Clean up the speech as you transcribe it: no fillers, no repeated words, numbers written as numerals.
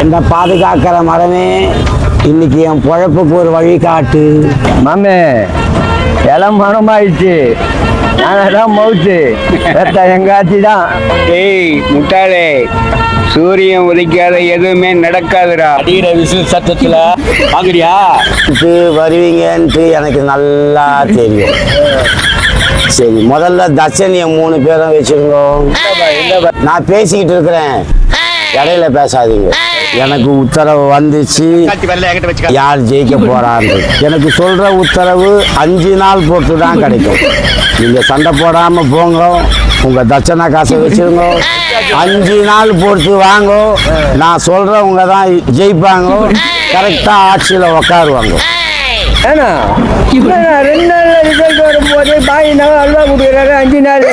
இந்த பாதுகாக்கிற மரமே இன்னைக்கு என் பொழப்புக்கு ஒரு வழி காட்டு. மாமே எல்லாம் மனமாயிடுச்சு. நானதான் மவுத்து எங்காச்சி தான். ஏய் முட்டாளே, சூரியன் உதிக்காத எதுவுமே நடக்காதுடா. அடிக்கிற விசில் சத்தத்துல பாக்குறியா வருவீங்கன்ட்டு எனக்கு நல்லா தெரியும். சரி, முதல்ல தர்ஷனிய 3 பேரும் வச்சிருக்கோம். நான் பேசிக்கிட்டு இருக்கிறேன், இடையில பேசாதீங்க. எனக்கு உத்தரவு வந்துச்சு யார் ஜெயிக்க போறான்னு. எனக்கு சொல்ற உத்தரவு 5 நாள் போட்டு தான் கிடைக்கும். நீங்க சண்டை போடாம போங்க, உங்க தட்சணா காசை வச்சிருங்க. 5 நாள் பொறுத்து வாங்க. நான் சொல்றவங்க தான் ஜெயிப்பாங்க, கரெக்டா ஆட்சியில உக்காருவாங்க. ஏன்னா 2 நாள்ல ரிசல்ட் வரும்போது பாய் அல்வா கொடுக்குறாரு. 5 நாள்